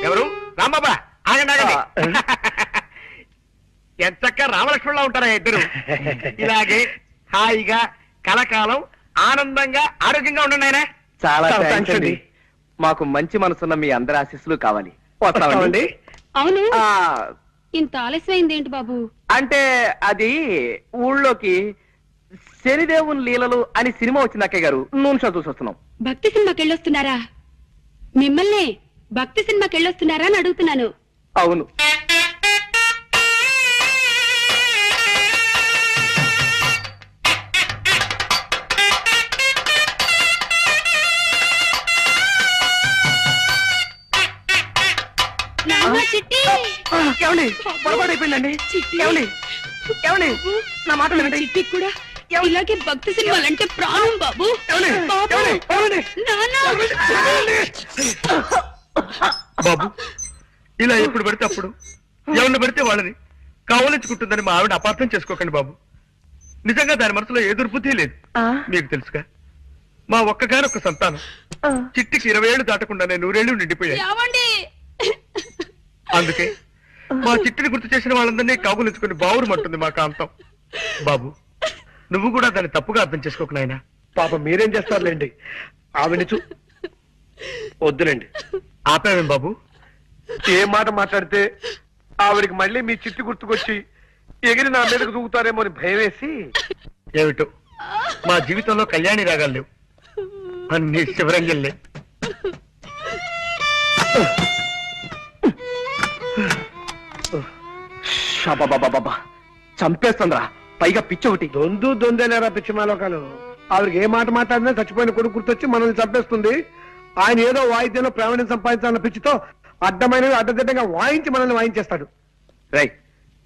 ఎవరు? రాంబాబా, ఆగండి ఆగండి. ఎంతక్క రామలక్ష్మణులా ఉంటారా ఇద్దరు? ఇలాగే హాయిగా కలకాలం ఆనందంగా ఆరోగ్యంగా ఉండండి ఆయన. చాలా థాంక్స్ అండి. మాకు మంచి మనసున్న మీ అందరి ఆశీస్సులు కావాలి. వస్తామండి. అవును, ఇంత ఆలస్యమైంది ఏంటి బాబు? అంటే అది ఊళ్ళోకి శనిదేవుని లీలలు అని సినిమా వచ్చింది అక్కయ్య గారు, నూనె షో చూసి వస్తున్నాం. భక్తి సినిమాకి వెళ్ళొస్తున్నారా? మిమ్మల్ని భక్తి సినిమాకి వెళ్ళొస్తున్నారా అని అడుగుతున్నాను. అవును. ఏమండి, పొరపాటు అయిపోయిందండి. ఏమండి ఏమండి, నా మాట వినండి. చిట్టి కూడా ఇలాగే భక్తి సినిమాలంటే ప్రాణం బాబు. బాబు, ఇలా ఎప్పుడు పడితే అప్పుడు ఎవరిని పడితే వాళ్ళని కావలించుకుంటుందని మా ఆవిడ అపార్థం చేసుకోకండి బాబు. నిజంగా దాని మనసులో ఏ దుర్బుద్ధి లేదు. మీకు తెలుసుగా, మా ఒక్కగానొక్క సంతానం చిట్టికి 20 ఏళ్ళు దాటకుండానే 100 ఏళ్ళు నిండిపోయాయి. అందుకే మా చిట్టిని గుర్తు చేసిన వాళ్ళందరినీ కాగులించుకుని బావురుమంటుంది మా కాంతం. బాబు, నువ్వు కూడా దాన్ని తప్పుగా అర్థం చేసుకోకు నాయనా. పాప మీరేం చేస్తారులేండి, ఆవిడ వద్దులేండి. ఆపావేం బాబు? ఏ మాట మాట్లాడితే ఆవిడికి మళ్ళీ మీ చిట్టి గుర్తుకొచ్చి ఎగిరి నా మీదకు దూకుతారేమో అని భయం వేసి. ఏమిటో మా జీవితంలో కళ్యాణి రాగాలు లేవు, అన్ని శివరంజన్లే. బాబా చంపేస్తుందిరా, పైగా పిచ్చి ఒకటి. దొందేలేరా పిచ్చి మాలోకాలు. ఆవిడకి ఏ మాట మాట్లాడినా చచ్చిపోయిన కొడుకు గుర్తొచ్చి మనల్ని చంపేస్తుంది. ఆయన ఏదో వాయిద్యంలో ప్రావీణ్యం సంపాదించాలన్న పిచ్చితో అడ్డమైనవి అడ్డదిడ్డంగా వాయించి మనల్ని వాయించేస్తాడు. రై,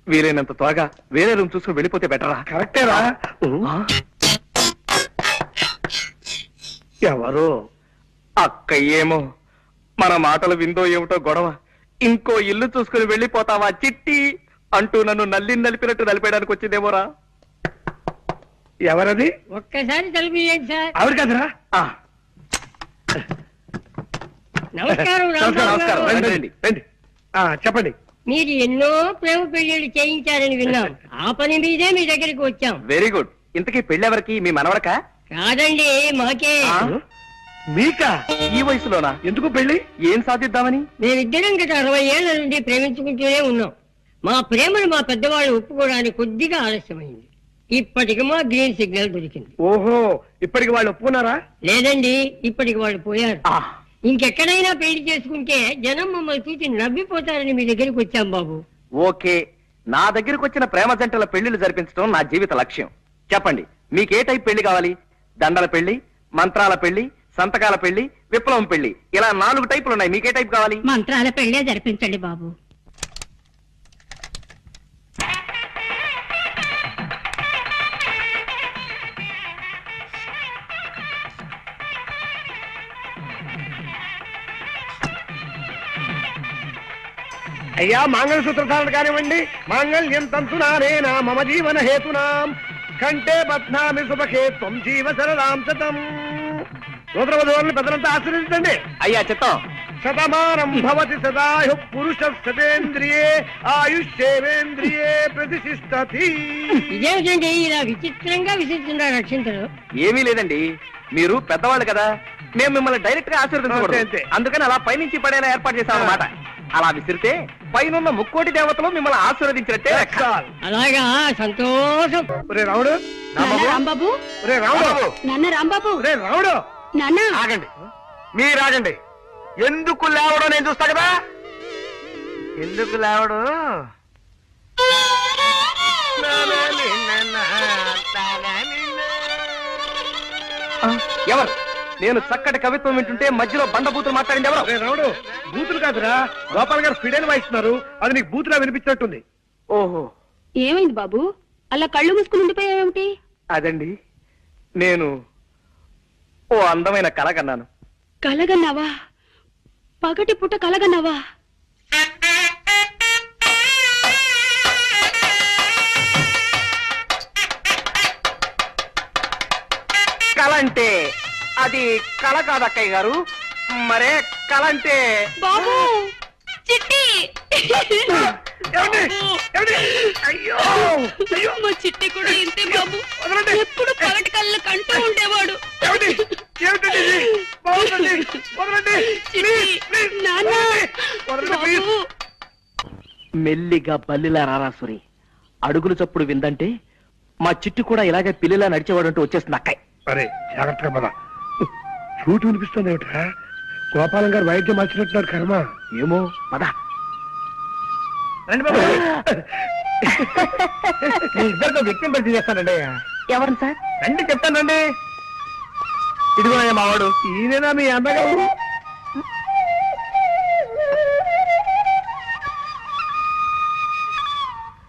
వీలైనంత త్వరగా వేరే రూమ్ చూసుకుని వెళ్ళిపోతే బెటరా? కరెక్టేరా. ఎవరు? అక్క ఏమో, మన మాటలు విందో ఏమిటో గొడవ. ఇంకో ఇల్లు చూసుకుని వెళ్ళిపోతావా చిట్టి అంటూ నన్ను నలిపినట్టు నలిపేయడానికి వచ్చిందేమోరా. ఎవరది? ఒక్కసారి తలుపుయండి సార్. ఆవిడ కదరా? నమస్కారం. నమస్కారం. రండి. చెప్పండి. మీరు ఎన్నో ప్రేమ పెళ్లిళ్ళు చేయించారని విన్నాం. ఆ పని మీదే మీ దగ్గరికి వచ్చాం. Very good. ఇంతకీ పెళ్ళెవరికి? మీ మనవడకా? కాదండి, మాకే. మీకా? ఈ వయసులోనా? ఎందుకు పెళ్లి? ఏం సాధిద్దామని? మేమిద్దరం గత 60 ఏళ్ల నుండి ప్రేమించుకుంటూనే ఉన్నాం. మా ప్రేమను మా పెద్దవాళ్ళు ఒప్పుకోవడానికి కొద్దిగా ఆలస్యమైంది. ఇప్పటికి మా గ్రీన్ సిగ్నల్ దొరికింది. ఓహో, ఇప్పటికి వాళ్ళు ఒప్పుకున్నారా? లేదండి, ఇప్పటికి వాళ్ళు పోయారు. ఇంకెక్కడైనా పెళ్లి చేసుకుంటే జనం మమ్మల్ని చూసి నవ్విపోతారని మీ దగ్గరికి వచ్చాం బాబు. ఓకే, నా దగ్గరకు వచ్చిన ప్రేమ జంటల పెళ్లిళ్ళు జరిపించడం నా జీవిత లక్ష్యం. చెప్పండి, మీకే టైప్ పెళ్లి కావాలి? దండల పెళ్లి, మంత్రాల పెళ్లి, సంతకాల పెళ్లి, విప్లవం పెళ్లి, ఇలా 4 టైపులు ఉన్నాయి. మీకే టైప్ కావాలి? మంత్రాల పెళ్లే జరిపించండి బాబు. అయ్యా, మంగళసూత్రధారణ కానివ్వండి. మాంగళ్యం తంతునానేనా మమ జీవన హేతునాం కంటే బధ్నామి శుభకే త్వం జీవ సరదాం శతం. నూతనవధువులను పెద్దలంతా ఆశీర్వదించండి. అయ్యా చిత్తం. శతమానం భవతి సదాయు పురుష శతేంద్రియే ఆయుష్యేంద్రియే ప్రతిష్టతి. ఇదేమిటండి ఇలా విచిత్రంగా విసిస్తున్నారు రక్షించరు? ఏమీ లేదండి, మీరు పెద్దవాళ్ళు కదా, మేము మిమ్మల్ని డైరెక్ట్ గా ఆశీర్వదించకూడదు. అంతే. అందుకని అలా పైనుంచి పడేలా ఏర్పాటు చేశాం అన్నమాట. అలా విసిరితే పైనున్న ముక్కోటి దేవతలు మిమ్మల్ని ఆశీర్వదించినట్టే. అలాగా, సంతోషం. రావుడు, రాంబాబు, రావుడు, నాన్న రాంబాబు, రావుడు, నాన్న ఆగండి, మీరు ఆగండి. ఎందుకు లేవడం నేను చూస్తా కదా. ఎందుకు లేవడు? ఎవరు? నేను చక్కటి కవిత్వం వింటుంటే మధ్యలో బండబూతులు మాట్లాడింది ఎవరు? రావుడు, బూతులు కాదురా, గోపాల్ గారు ఫిడైన్ వాయిస్తున్నారు. అది నీకు బూతులా వినిపించినట్టుంది. ఓహో, ఏమైంది బాబు? అలా కళ్ళు మూసుకుని ఉండిపోయావేమిటి? అదండి, నేను ఓ అందమైన కల కన్నాను. కలగన్నావా? పగటి పుట్ట కలగన్నావా? కల అంటే అది కళ కాదు అక్కయ్య గారు, మరే కళ అంటే బాబు చిట్టి ఏమండి? ఏమండి? అయ్యో అయ్యో మా చిట్టి కూడా ఇంతే బాబు. వదలండి. ఎప్పుడు పగటి కళ్ళు కంటూ ఉండేవాడు. ఏమండి? ఏమిటండి ఇది? బాగుందండి. వదలండి. చిట్టి ప్లీజ్, నాన్న వదలండి, ప్లీజ్. బాబు మెల్లిగా బల్లిలా రారాసురి, అడుగులు చప్పుడు విందంటే మా చిట్టు కూడా ఇలాగే పిల్లిలా నడిచేవాడంటూ వచ్చేస్తుంది అక్కయ్య. అరే జాగ్రత్తగా పద. చూటు వినిపిస్తుంది ఏమిటా? గోపాలం గారు వైద్యం మార్చినట్టున్నారు కర్మ. ఏమో పద. రండి బాబు. మీ ఇద్దరితో వ్యక్తిని పరిచయం చేస్తానండి. ఎవరు సార్? రండి చెప్తానండి. ఇదిగో మావాడు. ఈయనేనా మీ అన్నగారు?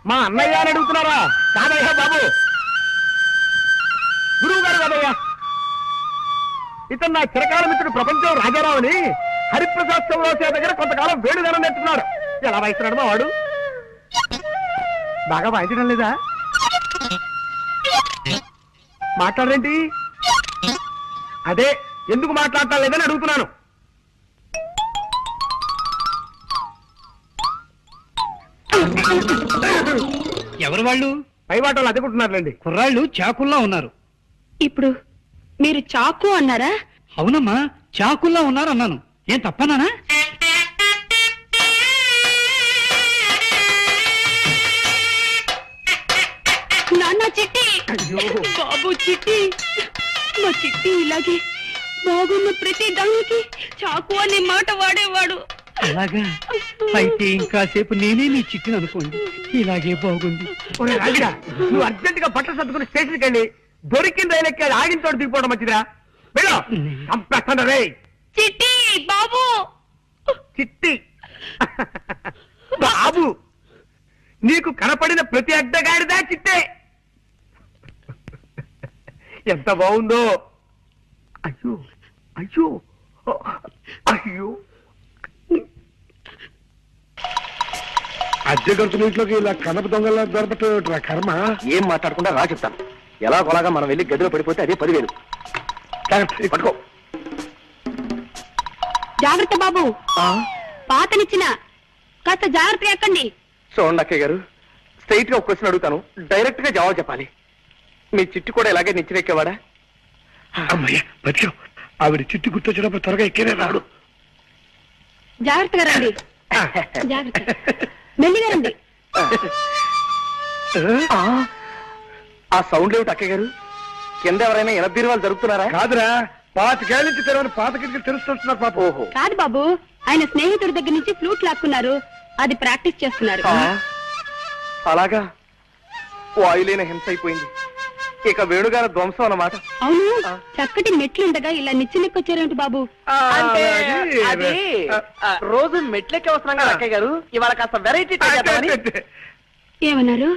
మా అన్నయ్య అని అడుగుతున్నారా? కాదయ్యా బాబు, గురువు గారు కాదయ్యా. ఇతను నా చిరకాల మిత్రుడు ప్రపంచం రాజారావు అని హరిప్రసాద్ చౌరాసే దగ్గర కొంతకాలం వేడుదనం నేర్చుకున్నాడు. ఎలా వాయిస్తున్నాడు మా వాడు? బాగా వాయించడం లేదా? మాట్లాడరేంటి? అదే ఎందుకు మాట్లాడటం లేదని అడుగుతున్నాను. ఎవరు వాళ్ళు? పై వాటలు అదుకుంటున్నారులేండి. కుర్రాళ్ళు చాకుల్లా ఉన్నారు. ఇప్పుడు మీరు చాకు అన్నారా? అవునమ్మా, చాకుల్లా ఉన్నారు అన్నాను. ఏం తప్పనానా? నాన్న చిట్టి బాబు చిట్టి మా చిట్టి ఇలాగే బాగున్న ప్రతి దానికి చాకు అనే మాట వాడేవాడు. అలాగా అయితే ఇంకాసేపు నేనే నీ చిట్టిని అనుకోండి. ఇలాగే బాగుంది. ఒరే రాగిడా, నువ్వు అర్జెంట్ గా బట్టలు సర్దుకుని స్టేషన్కి వెళ్ళి దొరికిన రైలు ఎక్కి అది ఆగిన చోట దిగిపోవడం మంచిదిరా. వెళ్ళు. చంపేస్తాను రే. చిట్టి బాబు చిట్టి బాబు, నీకు కనపడిన ప్రతి అడ్డగాడిదా చిట్టే. ఎంత బాగుందో. అయ్యో అయ్యో అయ్యో. అద్దె గంతుల ఇంట్లోకి ఇలా కనప దొంగల దొరపట్టు కర్మ. ఏం మాట్లాడకుండా రా చెప్తాను. ఎలాగోలాగా మనం వెళ్ళి గదిలో పడిపోతే అదే 10,000. జాగ్రత్త. పట్టుకో. జాగ్రత్త బాబు, పాతనిచ్చిన కాస్త జాగ్రత్తగా ఎక్కండి. చూడండి అక్కయ్య గారు, స్ట్రైట్ గా ఒక క్వశ్చన్ అడుగుతాను, డైరెక్ట్ గా జవాబు చెప్పాలి. మీ చిట్టు కూడా ఇలాగే నిచ్చిరెక్కేవాడా? అమ్మయ్య బతికాం. ఆవిడ చిట్టు గుర్తొచ్చినప్పుడు త్వరగా ఎక్కేనే రాడు. జాగ్రత్తగా రండి. జాగ్రత్త, మెల్లిగా రండి. ఆ సౌండ్ ఏమిటి అక్కయ్య గారు? కింద ఎవరైనా ఎనబీరువాలు జరుగుతున్నారా? కాదురా, 25 ఏళ్ళ నుంచి తెరవని పాత కిటికీలు తెలుస్తున్నారు పాప. ఓహో. కాదు బాబు, ఆయన స్నేహితుడి దగ్గర నుంచి ఫ్లూట్ లాక్కున్నారు. అది ప్రాక్టీస్ చేస్తున్నారు. అలాగా, వాయులేన హింస అయిపోయింది. ఇక వేణుగారి ధ్వంసం అన్నమాట. అవును, చక్కటి మెట్లుండగా ఇలా నిచ్చినెక్కొచ్చారేమిటి బాబు? అంటే అది- అది రోజు మెట్లెక్కి వస్తున్నాం కదా అక్కయ్య గారు, ఇవాళ కాస్త వెరైటీ ఏమన్నారు?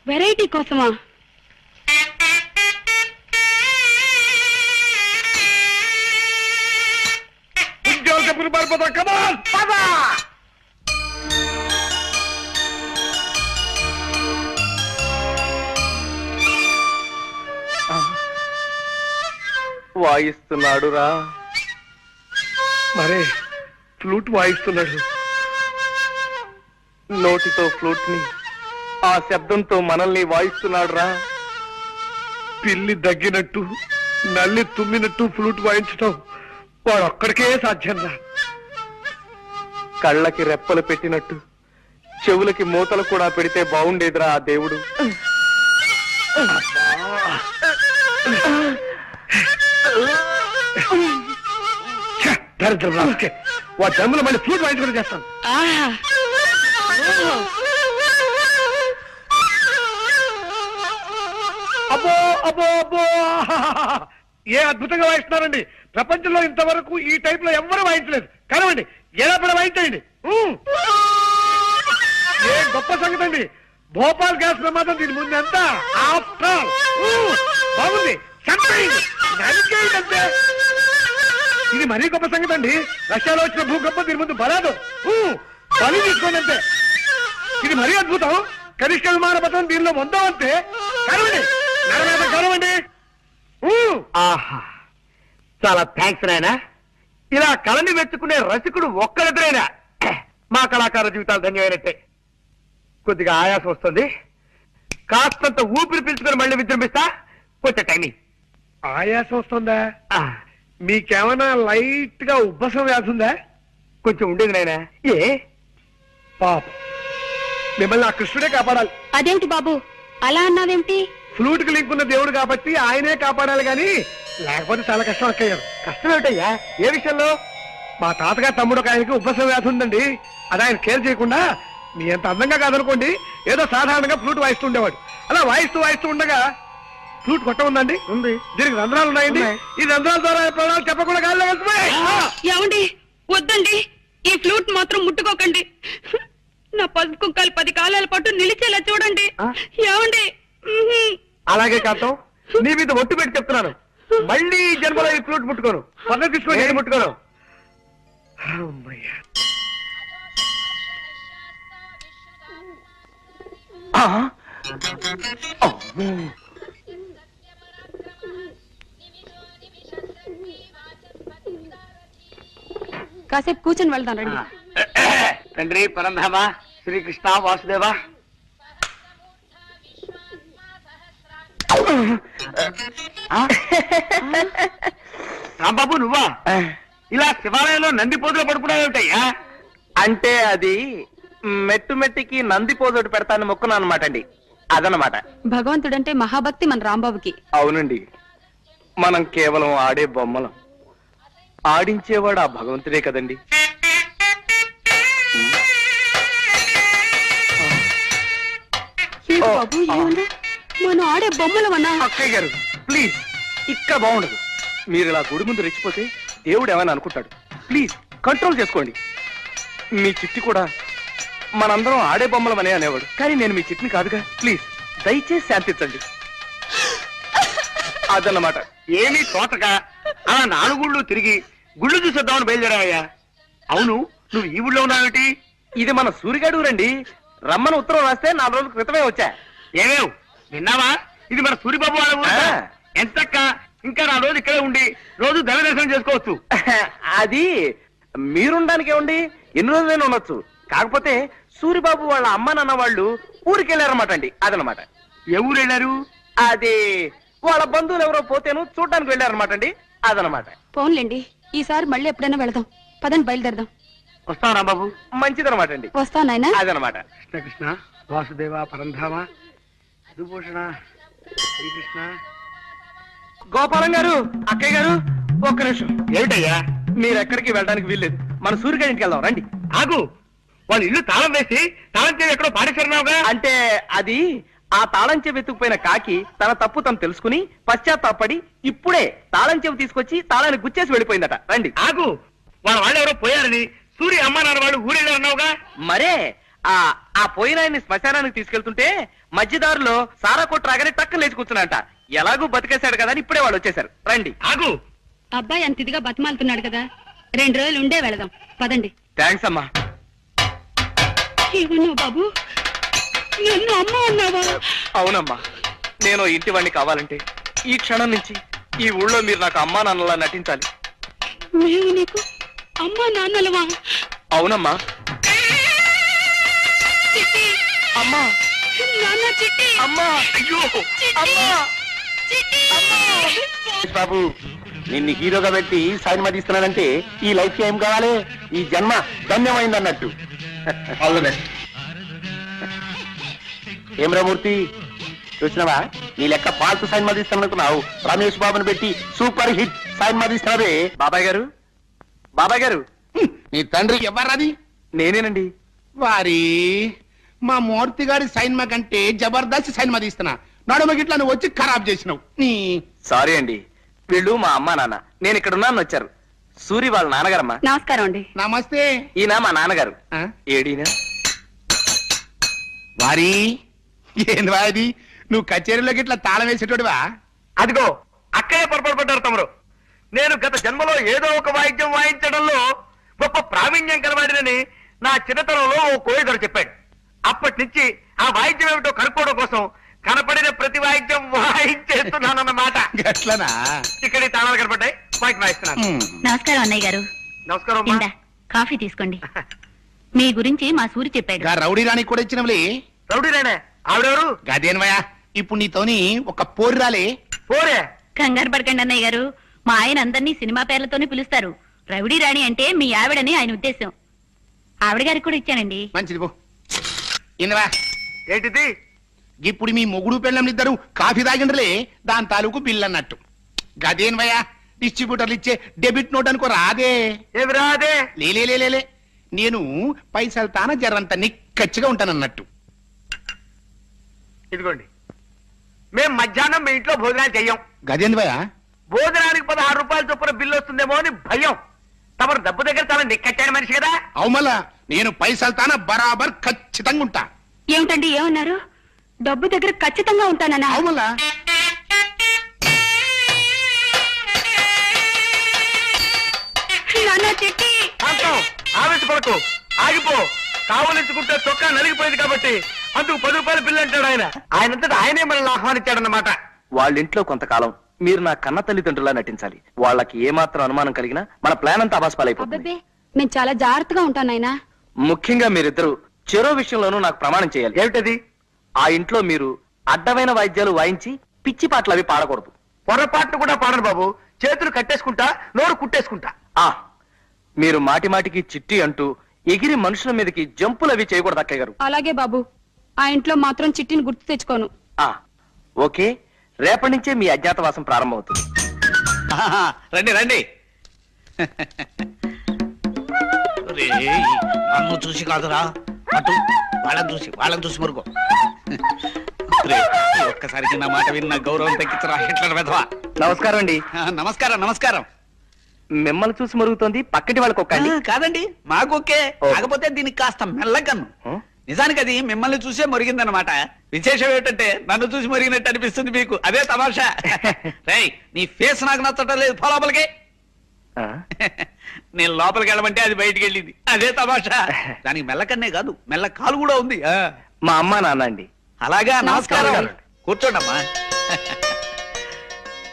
వెరైటీ కోసమా? ఉద్యోగం చెప్పులు పారిపోతాం. కమాన్ వాయిస్తున్నాడు రా. మరే ఫ్లూట్ వాయిస్తున్నాడు. నోటితో ఫ్లూట్ ని, ఆ శబ్దంతో మనల్ని వాయిస్తున్నాడు రా. పిల్లి దగ్గినట్టు నల్లి తుమ్మినట్టు ఫ్లూట్ వాయించటం వాడు ఒక్కడికే సాధ్యం రా. కళ్ళకి రెప్పలు పెట్టినట్టు చెవులకి మూతలు కూడా పెడితే బాగుండేదిరా ఆ దేవుడు. దరిద్రం రాకే, వా జమ్ములు మళ్ళీ ఫ్లూట్ వాయించుకుంటూ చేస్తాను. అబ్బో అబ్బో అబ్బో, ఏ అద్భుతంగా వాయిస్తున్నారండి. ప్రపంచంలో ఇంతవరకు ఈ టైప్ లో ఎవ్వరూ వాయించలేదు. కనవండి, ఎలా పడ వాయించండి. ఏ గొప్ప సంగతి అండి. భోపాల్ గ్యాస్ ప్రమాదం దీని ముందు ఎంత. ఆఫ్టర్ బాగుంది. నరికేయండి. ఇది మరీ గొప్ప సంగతి అండి. రష్యాలో వచ్చిన భూకంపం దీని ముందు బలాదు. బలి తీసుకోండి అంతే. ఇది మరీ అద్భుతం. కనిష్ట విమాన పథకం దీనిలో పొందాం అంతే. కరవండి, కరవండి. ఆహా, చాలా థ్యాంక్స్ నాయనా. ఇలా కళని మెచ్చుకునే రసికుడు ఒక్కరిద్దరైనా మా కళాకార జీవితాలు ధన్యమైనట్టే. కొద్దిగా ఆయాసం వస్తుంది, కాస్తంత ఊపిరి పీల్చుకొని మళ్ళీ విజృంభిస్తా. కొంచెం టైమింగ్. ఆయాసం వస్తుందా? మీకేమైనా లైట్ గా ఉబ్బసం వ్యాధి ఉందా? కొంచెం ఉండేది నాయనా. పాప మిమ్మల్ని ఆ కృష్ణుడే కాపాడాలి. అదేమిటి బాబు అలా అన్నావేమిటి? ఫ్లూట్ కి లింక్ ఉన్న దేవుడు కాబట్టి ఆయనే కాపాడాలి గాని లేకపోతే చాలా కష్టం అక్కయ్యారు. కష్టం ఏమిటయ్యా? ఏ విషయంలో? మా తాతగారు తమ్ముడు ఒక ఆయనకి ఉబ్బసం వ్యాధి ఉందండి. అది ఆయన కేర్ చేయకుండా మీ అంత అందంగా కాదనుకోండి ఏదో సాధారణంగా ఫ్లూట్ వాయిస్తుండేవాడు. అలా వాయిస్తూ ఉండగా ఫ్లూట్ కొట్ట ఉందండి. ఉంది. దీనికి రంధ్రాలు ఉన్నాయండి. ఈ రంధ్రాల ద్వారా ప్రాణాలు చెప్పకుండా గాల్లో వెళ్తున్నాయి. ఏమండి వద్దండి, ఈ ఫ్లూట్ మాత్రం ముట్టుకోకండి. నా పసుపు కుక్కలు 10 కాలాల పాటు నిలిచేలా చూడండి. ఏమండి? అలాగే కాంతం, నీ మీద ఒట్టు పెట్టి చెప్తున్నాను, మళ్ళీ ఈ జన్మలో ఈ ఫ్లూట్ ముట్టుకోను. పక్కన తీసుకోండి. నేను ముట్టుకోను. అమ్మయ్య. కాసేపు కూర్చొని వెళ్దాం రండి. తండ్రి పరంధామ శ్రీకృష్ణ వాసుదేవ. రాంబాబు నువ్వా? ఇలా శివాలయంలో నంది పోతులో పడుకున్నావేమిటయ్యా? అంటే అది మెట్టు మెట్టికి నంది పోజోటి పెడతాను మొక్కున్నాను అనమాట అండి. అదనమాట. భగవంతుడంటే మహాభక్తి మన రాంబాబుకి. అవునండి, మనం కేవలం ఆడే బొమ్మలం, ఆడించేవాడు ఆ భగవంతుడే కదండి. ఏంటి బాబు ఏమన్నా? మనం ఆడే బొమ్మలమన్నా? అక్కయ్య గారు ప్లీజ్, ఇక్కడ బాగుండదు. మీరు ఇలా గుడి ముందు రెచ్చిపోతే దేవుడు ఏమైనా అనుకుంటాడు. ప్లీజ్ కంట్రోల్ చేసుకోండి. మీ చిట్టి కూడా మనందరం ఆడే బొమ్మలమనే అనేవాడు, కానీ నేను మీ చిట్టిని కాదుగా. ప్లీజ్ దయచేసి శాంతించండి. అదన్నమాట. ఏమీ తోటక అలా 4 గుళ్ళు తిరిగి గుళ్ళు చూసేద్దామని బయలుదేరావయ్యా. అవును, నువ్వు ఈ ఊళ్ళో ఉన్నావేటి? ఇది మన సూరిగాడు రండి. రమ్మని ఉత్తరం రాస్తే 4 రోజుల క్రితమే వచ్చా. ఏమేవ్ విన్నావా? ఇది మన సూరిబాబు వాళ్ళ ఊరు. ఆ. ఎంతక్క ఇంకా 4 రోజులు ఇక్కడే ఉండి రోజు దైవ దర్శనం చేసుకోవచ్చు. అది మీరుండడానికి ఏమండి, ఎన్ని రోజులైనా ఉండొచ్చు. కాకపోతే సూరిబాబు వాళ్ళ అమ్మ నాన్న వాళ్ళు ఊరికి వెళ్ళారన్నమాట అండి. అదనమాట. ఏ ఊరు వెళ్ళారు? అది వాళ్ళ బంధువులు ఎవరో పోతేను చూడడానికి వెళ్ళారన్నమాట అండి. అదనమాట. పోన్లేండి, ఈసారి మళ్ళీ ఎప్పుడైనా వెళదాం. పదండి బయలుదేరదాం. వస్తావు రాంబాబు. మంచిదనమాట అండి. వస్తా నాయనా. అదనమాట. కృష్ణ కృష్ణ వాసుదేవ పరంధామ మధుభూషణ శ్రీకృష్ణ. గోపాలం గారు, అక్కయ్య గారు, ఒక్క నిమిషం. ఏమిటయ్యా? మీరు ఎక్కడికి వెళ్ళడానికి వీల్లేదు. మన సూర్యగారి ఇంటికి వెళ్దాం రండి. ఆగు, వాళ్ళ ఇల్లు తాళం వేసి తాళం చేసి ఎక్కడో పాడేశారున్నావుగా. అంటే అది ఆ తాళం చెవి ఎత్తుకుపోయిన కాకి తన తప్పు తను తెలుసుకుని పశ్చాత్తాపడి ఇప్పుడే తాళం చెవి తీసుకొచ్చి తాళాన్ని గుచ్చేసి వెళ్ళిపోయిందట. రండి. ఆగు, వాళ్ళు ఎవరో పోయారని సూర్య అమ్మా నాన్న వాళ్ళు ఊరెళ్ళారన్నావుగా. మరే ఆ పోయిన ఆయన్ని శ్మశానానికి తీసుకెళ్తుంటే మధ్యదారులో సారా కొట్టు రాగానే టక్కన లేచి కూర్చున్నాంట. ఎలాగూ బతికేశాడు కదా అని ఇప్పుడే వాళ్ళు వచ్చేసారు. రండి. ఆగు, అబ్బాయి అంత ఇదిగా బతిమాలుతున్నాడు కదా, 2 రోజులు ఉండే వెళదాం. పదండి. థ్యాంక్స్ అమ్మా. ఏమన్నావు బాబు? నన్ను అమ్మ అన్నావా? అవునమ్మా, నేను ఇంటి వాడిని కావాలంటే ఈ క్షణం నుంచి ఈ ఊళ్ళో మీరు నాకు అమ్మా నాన్నలా నటించాలి. మేము నీకు అమ్మ నాన్నలవా? అవునమ్మా. చిట్టి, అమ్మా, నాన్న చిట్టి, అమ్మా, అయ్యో అమ్మా, చిట్టి. బాబు నిన్ను హీరోగా పెట్టి సినిమా తీస్తున్నానంటే ఈ లైఫ్ ఏం కావాలి? ఈ జన్మ ధన్యమైంది అన్నట్టు. ఏం రామూర్తి, చూసినావా? నీ లెక్క ఫాల్తు సినిమా తీస్తాననుకున్నావు, రమేష్ బాబుని పెట్టి సూపర్ హిట్ సినిమా తీస్తున్నావే. బాబాయ్ గారు, బాబాయ్ గారు, నీ తండ్రి ఎవర్రది? నేనేనండి. వారి మా మూర్తి గారి సైన్మా కంటే జబర్దస్త్ సైన్మా తీస్తున్నా, నడుమ గిట్లా నువ్వు వచ్చి ఖరాబ్ చేసినావు. నీ సారీ అండి, వీళ్ళు మా అమ్మా నాన్న, నేను ఇక్కడ ఉన్నాను వచ్చారు. సూరి వాళ్ళ నాన్నగారమ్మా. నమస్కారం అండి. నమస్తే. ఈయన మా నాన్నగారు. ఆ? ఏడీనా? వారి ఏందివా ఇది? నువ్వు కచేరీలో గిట్లా తాళం వేసేటోడివా? అదిగో అక్కడే పొరపాటు పడ్డారు తమరు. నేను గత జన్మలో ఏదో ఒక వాయిద్యం వాయించడంలో గొప్ప ప్రావీణ్యం కలవాడినని నా చిన్నతనంలో ఓ కోయిదరు చెప్పాడు. అప్పటి నుంచి ఆ వాయిద్యం ఏమిటో కనుక్కోవడం కోసం కనపడిన ప్రతి వాయిద్యం వాయించేస్తున్నానన్నమాట. అట్లనా? ఇక్కడ ఈ తాళాలు కనపడ్డాయి, వాయికి వాయిస్తున్నాను. నమస్కారం అన్నయ్య గారు. నమస్కారం అమ్మా. ఇందా కాఫీ తీసుకోండి. మీ గురించి మా సూరి చెప్పాడు. గా రౌడీ రాణి కూడా ఇచ్చినవులే. రౌడీ రానే ఆవిడెవరు? గదేనవయ్యా, ఇప్పుడు నీతోని ఒక పోరు రాలే. పోరే. కంగారు పడకండి అన్నయ్య గారు, మా ఆయన అందరినీ సినిమా పేర్లతోనే పిలుస్తారు. రౌడీ రాణి అంటే మీ ఆవిడని ఆయన ఉద్దేశం. ఆవిడ గారికి కూడా ఇచ్చానండి. మంచిది పో. ఇందవా, ఏంటిది? ఇప్పుడు మీ మొగుడు పెళ్ళం ఇద్దరు కాఫీ తాగిండ్రలే, దాని తాలూకు బిల్ అన్నట్టు. గదేనవయ్యా, డిస్ట్రిబ్యూటర్లు ఇచ్చే డెబిట్ నోట్ అనుకో రాదే. ఏమి రాదే? లేలే, నేను పైసలు తాన జరంత నిక్కచ్చిగా ఉంటానన్నట్టు. ఇదిగోండి, మేం మధ్యాహ్నం మీ ఇంట్లో భోజనాలు చెయ్యం. గదేంద్వయ్యా, భోజనానికి 16 రూపాయలు చొప్పున బిల్లు వస్తుందేమో అని భయం. తమరు డబ్బు దగ్గర చాలా నిక్కచ్చాని మనిషి కదా. అవుమల్లా నేను పైసలు తాన బరాబర్ ఖచ్చితంగా ఉంటా. ఏమిటండి ఏమన్నారు? డబ్బు దగ్గర ఖచ్చితంగా ఉంటానన్నా? అవుమల్లా. నాన్న చెట్టి. శాంతం, ఆవేశపడకు, ఆగిపో. కావలించుకుంటే చొక్కా నలిగిపోయింది కాబట్టి అందుకు 10 రూపాయల బిల్లు అంటాడు ఆయన. ఆయనంతటా ఆయనే మనల్ని ఆహ్వానించాడన్నమాట. వాళ్ళింట్లో కొంతకాలం మీరు నా కన్న తల్లిదండ్రులా నటించాలి. వాళ్ళకి ఏమాత్రం అనుమానం కలిగినా మన ప్లాన్ అంతా అబాస్పాలైపోతుంది. అబ్బబ్బే, నేను చాలా జాగ్రత్తగా ఉంటాను నాయనా. ముఖ్యంగా మీరిద్దరు చెరో విషయంలోనూ నాకు ప్రమాణం చేయాలి. ఏమిటది? ఆ ఇంట్లో మీరు అడ్డమైన వాయిద్యాలు వాయించి పిచ్చి పాటలు అవి పాడకూడదు. పొరపాట్లు కూడా పాడను బాబు. చేతులు కట్టేసుకుంటా, నోరు కుట్టేసుకుంటా. ఆ మీరు మాటి మాటికి చిట్టి అంటూ ఎగిరి మనుషుల మీదకి జంపులు అవి చేయకూడదు అక్కయ్య గారు. అలాగే బాబు, ఆ ఇంట్లో మాత్రం చిట్టిని గుర్తు తెచ్చుకోను. ఆ ఓకే, రేపటి నుంచే మీ అజ్ఞాతవాసం ప్రారంభమవుతుంది. రండి రండి. నన్ను చూసి కాదురా, అటు వాళ్ళని చూసి మరుగో. ఒక్కసారికి నా మాట విన్న గౌరవం తగ్గించరా హిట్లర్ వెధవా. నమస్కారం అండి. నమస్కారం. మిమ్మల్ని చూసి మరుగుతోంది, పక్కటి వాళ్ళకి ఒక్కండి. కాదండి, మాకొకే. ఓ. కాకపోతే దీనికి కాస్త మెల్లగన్ను. నిజానికి అది మిమ్మల్ని చూసే మరిగిందనమాట. విశేషం ఏంటంటే నన్ను చూసి మరిగినట్టు అనిపిస్తుంది మీకు. అదే తమాషా. రేయ్, నీ ఫేస్ నాకు నచ్చటం లేదు, పో లోపలికి. నేను లోపలికి వెళ్ళమంటే అది బయటికి వెళ్ళింది. అదే తమాషా. దానికి మెల్లకన్నే కాదు, మెల్ల కాలు కూడా ఉంది. మా అమ్మ నాన్న అండి. అలాగా, నమస్కారం. నమస్కారం. కూర్చోండమ్మా.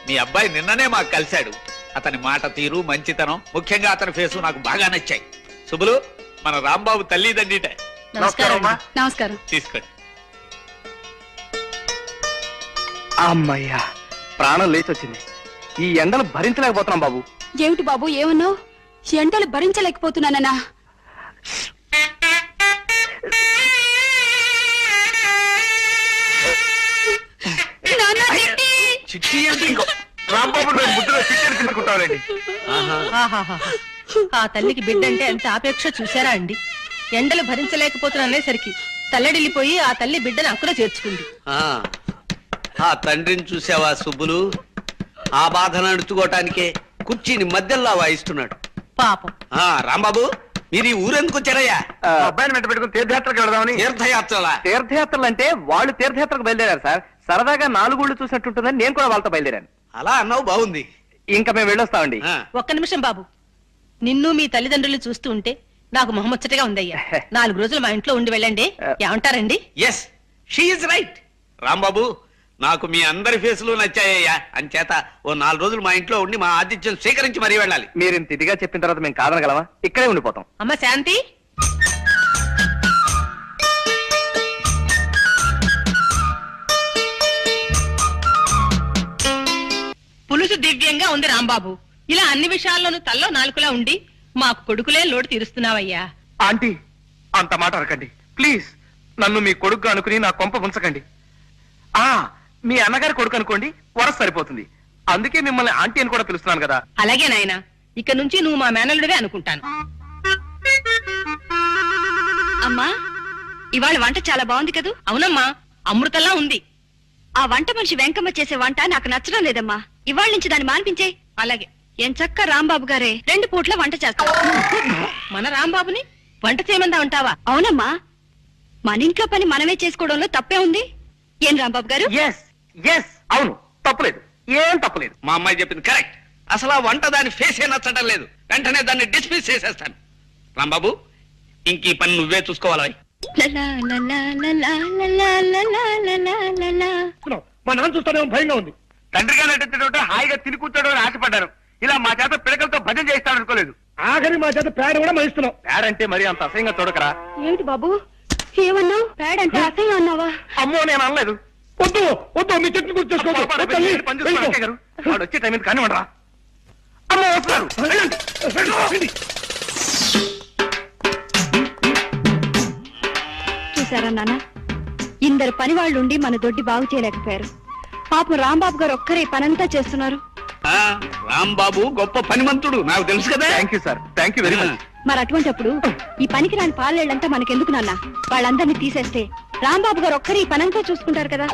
మీ అబ్బాయి నిన్ననే మాకు కలిశాడు. అతని మాట తీరు, మంచితనం, ముఖ్యంగా అతని ఫేసు నాకు బాగా నచ్చాయి. శుభులు, మన రాంబాబు తల్లిదండ్రిట. నమస్కారం అమ్మా. నమస్కారం. తీసుకోండి. అమ్మయ్యా, ప్రాణం లేచి వచ్చింది. ఈ ఎండలు భరించలేకపోతున్నాం బాబు. ఏమిటి బాబు ఏమన్నావు? ఎండలు భరించలేకపోతున్నానన్నా? చిట్టి అంటే ఇంకో రాంబాబు నేను ముద్దులో చికెన్ తినుకుంటానండి. ఆ తల్లికి బిడ్డంటే ఎంత ఆపేక్ష చూసారా అండి. ఎండలు భరించలేకపోతున్నసరికి తల్లడిల్లిపోయి ఆ తల్లి బిడ్డను అక్కడ చేర్చుకుంది. ఆ తండ్రిని చూసావా సుబ్బులు? ఆ బాధను అణుచుకోవటానికే కుర్చీని మధ్యలో వాయిస్తున్నాడు పాపం. రాంబాబు, మీరు ఈ ఊరెందుకు వచ్చారయ్యా? మా అబ్బాయిని వెంట పెట్టుకుని తీర్థయాత్రకు వెళదామని. తీర్థయాత్రలా? తీర్థయాత్రలు అంటే వాళ్ళు తీర్థయాత్రకు బయలుదేరారు సార్. సరదాగా 4 ఊళ్ళు చూసినట్టుంటుందని నేను కూడా వాళ్ళతో బయలుదేరాను. అలా అన్నావు, బాగుంది. ఇంకా మేము వెళ్ళొస్తామండి. ఒక్క నిమిషం బాబు, నిన్ను మీ తల్లిదండ్రులు చూస్తూ ఉంటే నాకు మొహముచ్చటగా ఉందయ్యా. 4 రోజులు మా ఇంట్లో ఉండి వెళ్ళండి. ఏమంటారండి? Yes, she is right. Rambabu, నాకు మీ అందరి ఫేసులు నచ్చాయ్యా. అంచేత ఓ 4 రోజులు మా ఇంట్లో ఉండి మా ఆతిథ్యం స్వీకరించి మరీ వెళ్ళాలి. మీరు ఇంత ఇదిగా చెప్పిన తర్వాత మేము కాదనగలమా? ఇక్కడే ఉండిపోతాం. అమ్మ శాంతి, పులుసు దివ్యంగా ఉంది రాంబాబు. ఇలా అన్ని విషయాల్లోనూ తల్లో నాలుకలా ఉండి మాకు కొడుకులే లోటు తీరుస్తున్నావయ్యా. ఆంటీ, అంత మాట అనకండి ప్లీజ్. నన్ను మీ కొడుకు అనుకుని నా కొంప ఉంచకండి. మీ అన్నగారి కొడుకు అనుకోండి, వరస సరిపోతుంది. అందుకే మిమ్మల్ని ఆంటీ అని కూడా పిలుస్తున్నాను కదా. అలాగే నాయనా, ఇక నుంచి నువ్వు మా మేనల్లుడివే అనుకుంటాను. అమ్మా, ఇవాళ వంట చాలా బాగుంది కదూ? అవునమ్మా, అమృతంలా ఉంది. ఆ వంట మనిషి వెంకమ్మ చేసే వంట నాకు నచ్చడం లేదమ్మా. ఇవాళ నుంచి దాన్ని మానిపించే. అలాగే. ఎంచక్క రాంబాబు గారే 2 పూట్ల వంట చేస్తారు. మన రాంబాబుని వంట చేయమందా ఉంటావా? అవునమ్మా, మన ఇంట్లో పని మనమే చేసుకోవడంలో తప్పే ఉంది. ఏం రాంబాబు గారు? అవును, తప్పలేదు, ఏం తప్పలేదు. మా అమ్మాయి చెప్పింది కరెక్ట్. అసలు ఆ వంట దాని ఫేసే నచ్చడం లేదు. వెంటనే దాన్ని డిస్మిస్ చేసేస్తాను. రాంబాబు, ఇంక ఈ పని నువ్వే చూసుకోవాలి. మా నాన్న చూస్తానేమో భయంగా ఉంది. తండ్రిగా నటించడం హాయిగా తిని కూర్చోడం అని ఆశపడ్డాను. ఇలా మా చేత పిడకలతో భజన చేస్తాను అనుకోలేదు. ఆఖరి మా చేత పేడ కూడా మహిస్తున్నాం. పేడంటే మరి అంత అసహ్యంగా చూడకరా. ఏమిటి బాబు ఏమన్నావు? ప్యాడ్ అంటే అసహ్యం అన్నావా? అమ్మో నేను అనలేదు. వద్దు వద్దు, మీ చెట్టు గుర్తు చేసుకోవద్దు. వాడు వచ్చే టైం కానివ్వండి రా. అమ్మో వస్తున్నారు. చూసారా నాన్న, ఇందరు పని వాళ్ళుండి మన దొడ్డి బాగు చేయలేకపోయారు. పాపం రాంబాబు గారు ఒక్కరే పనంతా చేస్తున్నారు. రాంబాబు గొప్ప పనిమంతుడు, నాకు తెలుసు కదా. Thank you sir, thank you very much. మరి అటువంటప్పుడు ఈ పనికి రాని పాలేళ్ళంతా మనకెందుకు నాన్న? వాళ్ళందరినీ తీసేస్తే రాంబాబు గారు ఒక్కరే ఈ పనంతా చూసుకుంటారు కదా.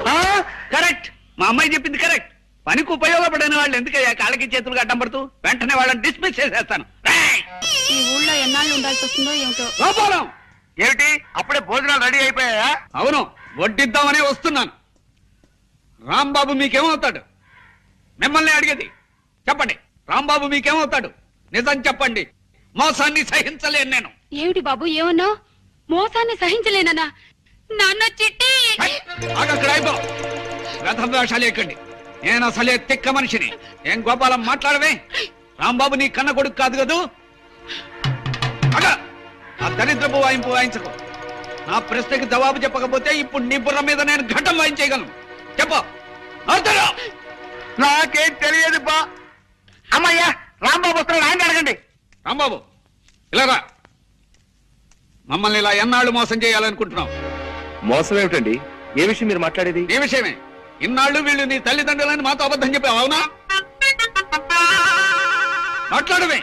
కరెక్ట్, మా అమ్మాయి చెప్పింది కరెక్ట్. పనికి ఉపయోగపడిన వాళ్ళు ఎందుకయ్యా కాళ్ళకి చేతులు అడ్డం పడుతూ? వెంటనే వాళ్ళని డిస్మిస్ చేసేస్తాను. ఈ ఊళ్ళో ఎన్నాళ్ళు ఉండాల్సి వస్తుందో ఏమిటో. గోపాలం, ఏమిటి అప్పుడే భోజనాలు రెడీ అయిపోయాయా? అవును, వడ్డిద్దామనే వస్తున్నాను. రాంబాబు మీకేమవుతాడు? మిమ్మల్ని అడిగేది చెప్పండి. రాంబాబు మీకేమవుతాడు? నిజం చెప్పండి. మోసాన్ని సహించలేను నేను. ఏమిటి బాబు ఏమన్నావు? మోసాన్ని సహించలేనా? నాన్న చిట్టి ఆగక్కడ అయిపో. రథం వేషాలు ఎక్కండి. నేను అసలే తిక్క మనిషిని. ఏం గోపాలం మాట్లాడవే? రాంబాబు నీ కన్న కొడుకు కాదు కదూ? అగా ఆ దరిద్రపు వాయింపు వాయించకు. నా ప్రశ్నకి జవాబు చెప్పకపోతే ఇప్పుడు నీ బుర్ర మీద నేను ఘటం వాయించేయగలను. చెప్పు. నాకేం తెలియదు బా. అమ్మయ్యా, రాంబాబు వస్తున్నాడు, ఆయన అడగండి. రాంబాబు ఇలా రా. మమ్మల్ని ఇలా ఎన్నాళ్ళు మోసం చేయాలనుకుంటున్నావు? మోసం ఏమిటండి? ఏ విషయం మీరు మాట్లాడేది? ఈ విషయమే. ఇన్నాళ్ళు వీళ్ళు నీ తల్లిదండ్రులని మాతో అబద్ధం చెప్పావు, అవునా? మాట్లాడవే.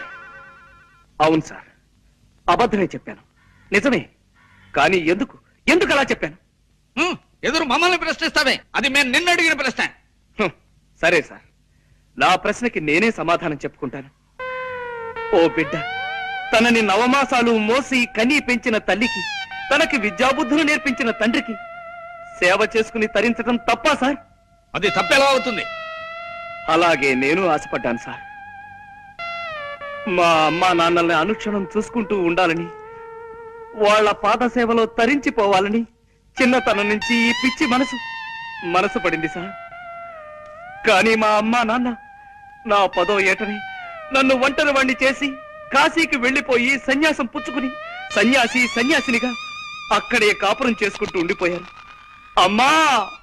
అవును సార్, అబద్ధమే చెప్పాను. నిజమే. కానీ ఎందుకు ఎందుకు అలా చెప్పాను? ఎదురు మమ్మల్ని ప్రశ్నిస్తావే? అది మేము నిన్ను అడిగిన ప్రశ్న. సరే సార్, నా ప్రశ్నకి నేనే సమాధానం చెప్పుకుంటాను. ఓ బిడ్డ, తనని నవమాసాలు మోసి కనీ పెంచిన తల్లికి, తనకి విద్యాబుద్ధులు నేర్పించిన తండ్రికి సేవ చేసుకుని తరించడం తప్పా సార్? అది తప్పెలా అవుతుంది? అలాగే నేను ఆశపడ్డాను సార్. మా అమ్మా నాన్నల్ని అనుక్షణం చూసుకుంటూ ఉండాలని, వాళ్ళ పాద సేవలో తరించిపోవాలని చిన్నతనం నుంచి ఈ పిచ్చి మనసు పడింది సార్. కానీ మా అమ్మా నాన్న నా 10వ ఏటని నన్ను ఒంటరి వాణ్ణి చేసి కాశీకి వెళ్లిపోయి సన్యాసం పుచ్చుకుని సన్యాసినిగా అక్కడే కాపురం చేసుకుంటూ ఉండిపోయారు. అమ్మా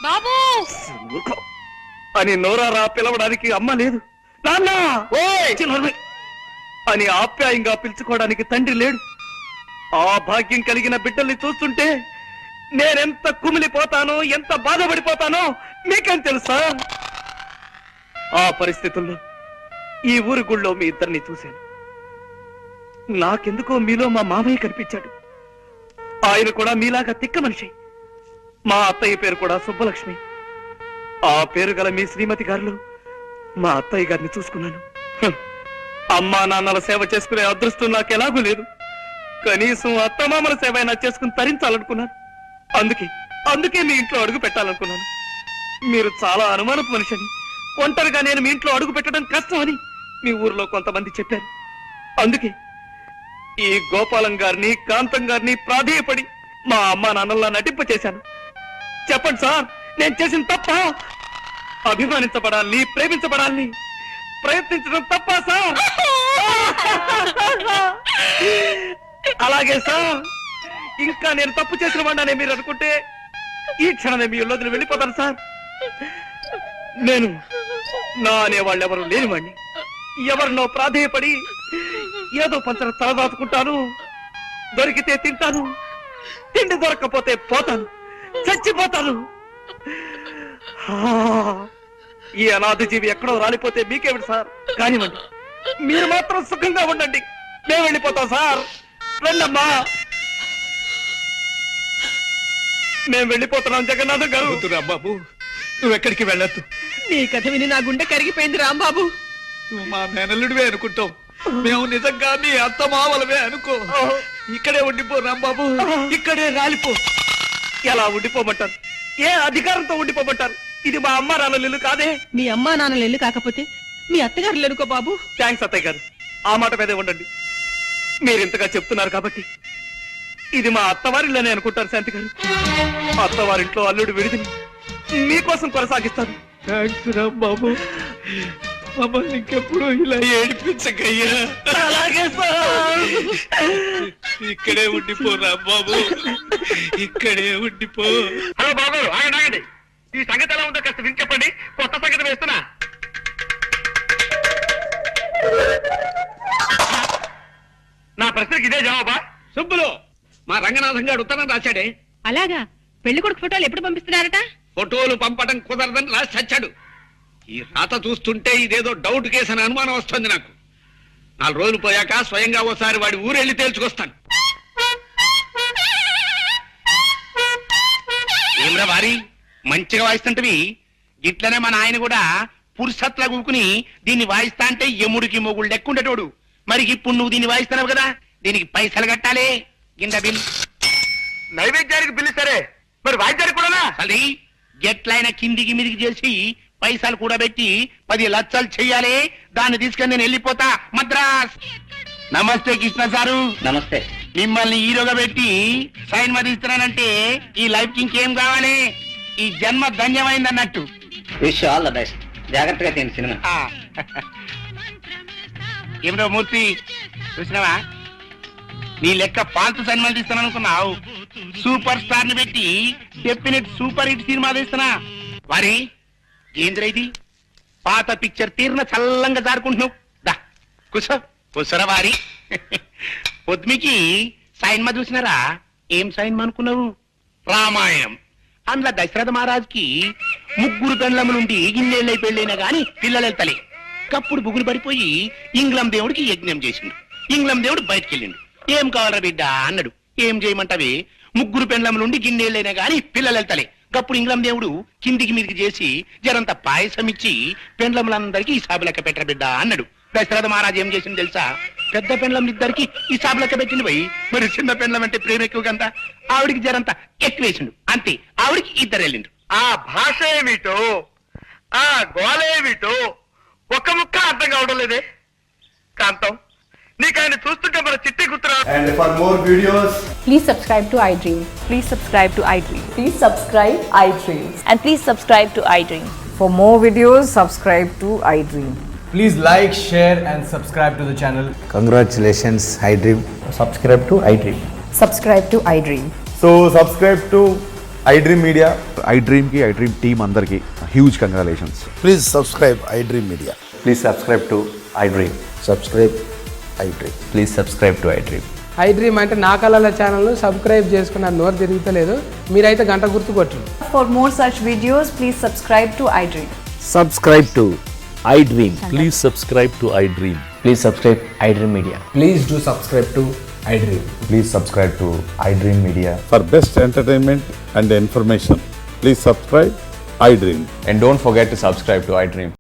బాబు అని నోరారా పిలవడానికి అమ్మ లేదు, నాన్న అని ఆప్యాయంగా పిలుచుకోవడానికి తండ్రి లేడు. ఆ భాగ్యం కలిగిన బిడ్డల్ని చూస్తుంటే నేనెంత కుమిలిపోతానో, ఎంత బాధపడిపోతానో మీకేం తెలుసా? ఆ పరిస్థితుల్లో ఈ ఊరి గుళ్ళో మీ ఇద్దరిని చూశాను. నాకెందుకో మీలో మా మామయ్య కనిపించాడు. ఆయన కూడా మీలాగా తిక్క మనిషి. మా అత్తయ్య పేరు కూడా సుబ్బలక్ష్మి. ఆ పేరు గల మీ శ్రీమతి గారిలో మా అత్తయ్య గారిని చూసుకున్నాను. అమ్మా నాన్నల సేవ చేసుకునే అదృష్టం నాకు ఎలాగూ లేదు. కనీసం అత్తమామల సేవ అయినా చేసుకుని తరించాలనుకున్నాను. అందుకే మీ ఇంట్లో అడుగు పెట్టాలనుకున్నాను. మీరు చాలా అనుమానపు మనిషిని, ఒంటరిగా నేను మీ ఇంట్లో అడుగు పెట్టడం కష్టం అని మీ ఊర్లో కొంతమంది చెప్పారు. అందుకే ఈ గోపాలం గారిని, కాంతం గారిని ప్రాధేయపడి మా అమ్మా నాన్నల్లా నటింప చేశాను. చెప్పండి సార్, నేను చేసిన తప్ప? అభిమానించబడాలని, ప్రేమించబడాలని ప్రయత్నించడం తప్ప సార్? అలాగే సార్, ఇంకా నేను తప్పు చేసిన వాడినే మీరు అనుకుంటే ఈ క్షణమే మీ ఇల్లు వెళ్ళిపోతాను సార్. నేను నా అనేవాళ్ళు ఎవరు లేనివాడిని. ఎవరినో ప్రాధేయపడి ఏదో పంచర తలదాచుకుంటాను. దొరికితే తింటాను, తిండి దొరక్కపోతే పోతాను, చచ్చిపోతాను. ఈ అనాథ జీవి ఎక్కడో రాలిపోతే మీకేమిటి సార్? కానివ్వండి, మీరు మాత్రం సుఖంగా ఉండండి. మేము వెళ్ళిపోతాం సార్. రండమ్మా, మేము వెళ్ళిపోతున్నాం. జగన్నాథం గారు. రాంబాబు, నువ్వెక్కడికి వెళ్ళొద్దు. నీ కథ విని నా గుండె కరిగిపోయింది రాంబాబు. నువ్వు మా మేనల్లుడివే అనుకుంటావు, మేము నిజంగా నీ అత్తమావలవే అనుకో. ఇక్కడే ఉండిపో రాంబాబు, ఇక్కడే రాలిపో. ఎలా ఉండిపోమంటారు? ఏ అధికారంతో ఉండిపోమంటారు? ఇది మా అమ్మ నాన్నల ఇల్లు కాదే. మీ అమ్మా నాన్నలు ఇల్లు కాకపోతే మీ అత్తగారు ఎనుకో బాబు. థ్యాంక్స్ అత్తయ్య గారు, ఆ మాట మీదే ఉండండి. మీరింతగా చెప్తున్నారు కాబట్టి ఇది మా అత్తవారిలోనే అనుకుంటారు శాంతి గారు. అత్తవారింట్లో అల్లుడు విడిదిని మీకోసం కొనసాగిస్తాను. థ్యాంక్స్ రా బాబు, మమ్మల్ని ఇంకెప్పుడు ఇలా ఏడిపించకయ్యా. అలాగే సార్. ఇక్కడే ఉండిపో రాంబాబు, ఇక్కడే ఉండిపో. హలో బాబు, ఆగండి ఆగండి. ఈ సంగతి ఎలా ఉందో కాస్త విని చెప్పండి. కొత్త సంగతి వేస్తున్నా. నా ప్రశ్నకి ఇదే జవాబా? సుబ్బులు, మా రంగనాథం గారు ఉత్తరం రాశాడే. అలాగా పెళ్లి కొడుకు ఫోటోలు ఎప్పుడు పంపిస్తున్నారట? ఫోటోలు పంపడం కుదరదని రాసి చచ్చాడు. ఈ రాత చూస్తుంటే ఇదేదో డౌట్ కేసు అని అనుమానం వస్తుంది నాకు. 4 రోజులు పోయాక స్వయంగా ఓసారి వాడి ఊరెళ్ళి తేల్చుకొస్తాను. ఏమ్రా వారి, మంచిగా వాయిస్తుంటవి. ఇట్లనే మన ఆయన కూడా పురుషత్లా కూకుని దీన్ని వాయిస్తా అంటే ఎముడికి మొగుళ్ళు లెక్కుండేటోడు. మరి ఇప్పుడు నువ్వు దీన్ని వాయిస్తున్నావు కదా, దీనికి పైసలు కట్టాలి. గింద బిల్. నైవేద్యానికి బిల్లు సరే, మరి వాయిద్యానికి కూడా? అది ఎట్లయినా కిందికి మీదికి చేసి పైసలు కూడా పెట్టి 10 లక్షలు చెయ్యాలి. దాన్ని తీసుకొని నేను వెళ్ళిపోతా మద్రాస్. నమస్తే కృష్ణ సారు. నమస్తే. మిమ్మల్ని హీరోగా పెట్టి సైన్ మీద ఇస్తున్నానంటే ఈ లైఫ్ కి ఇంకేం కావాలి? ఈ జన్మ ధన్యమైంది అన్నట్టు. Wish all the best. జాగ్రత్తగా తిని సినిమా. ఏమిటో మూర్తి, చూసినావా? నీ లెక్క పాల్తు సినిమాలు తీస్తాను అనుకున్నావు. సూపర్ స్టార్ ని పెట్టి డెఫినెట్ సూపర్ హిట్ సినిమా తీస్తున్నా. వారి ఏంద్ర ఇది? పాత పిక్చర్ తీరిన చల్లంగా జారుకుంటున్నావు. దా కూసో, కూసరా వారి. పొద్దుమికి సైన్మా చూసినారా? ఏం సైన్మా అనుకున్నావు? రామాయణం. అందులో దశరథ మహారాజుకి 3 పెండ్లములుండి ఇన్నేళ్ళై పెళ్ళైనా గాని పిల్లలు వెళ్తలే. కప్పుడు బుగులు పడిపోయి ఇంగ్లం దేవుడికి యజ్ఞం చేసిండు. ఇంగ్లం దేవుడు బయటికి వెళ్ళిండు. ఏం కావాలరా బిడ్డ అన్నాడు. ఏం చేయమంటావే? 3 పెండ్లములుండి గిన్నేళ్ళైనా గాని పిల్లలు వెళ్తలే. గప్పుడు ఇంగ్లం దేవుడు కిందికి మీదికి చేసి జరంత పాయసం ఇచ్చి పెండ్లములందరికీ ఈ సాబు లెక్క పెట్టర బిడ్డ అన్నాడు. దశరథ మహారాజు ఏం చేసింది తెలుసా? పెద్ద పెండ్లములిద్దరికి ఈ సాబు లెక్క పెట్టింది పోయి. మరి చిన్న పెండ్లం అంటే ప్రేమ ఎక్కువ కదా, ఆవిడికి జరంత ఎక్కువేసిండు. అంతే, ఆవిడికి 2 వెళ్ళిండు. ఆ భాష ఏమిటో, ఆ గోల ఏమిటో ఒక్క ముక్క అర్థం కావడం లేదే. కాంతం, నీకు ఆయన చూస్తుంటే మన చిట్టి గుర్తురా. And for more videos, Please subscribe to iDream. Please subscribe to iDream. Please subscribe iDream. And please subscribe to iDream. For more videos, subscribe to iDream. please like, share and subscribe to the channel. Congratulations, iDream. Subscribe to iDream. Subscribe to iDream. So subscribe to iDream Media. iDream ki iDream team andarki huge congratulations. Please subscribe iDream Media. Please subscribe to iDream. Subscribe iDream. Please subscribe to iDream. iDream అంటే నా కళల channel subscribe చేసుకున్న నోరు తిరుగుతలేదు. మీరైతే గంట గుర్తు కొట్టండి. For more such videos, please subscribe to iDream. Subscribe to iDream. Please subscribe to iDream. Please subscribe iDream Media. Please do subscribe to iDream. Please subscribe to iDream Media. For best entertainment and information, please subscribe iDream. And don't forget to subscribe to iDream.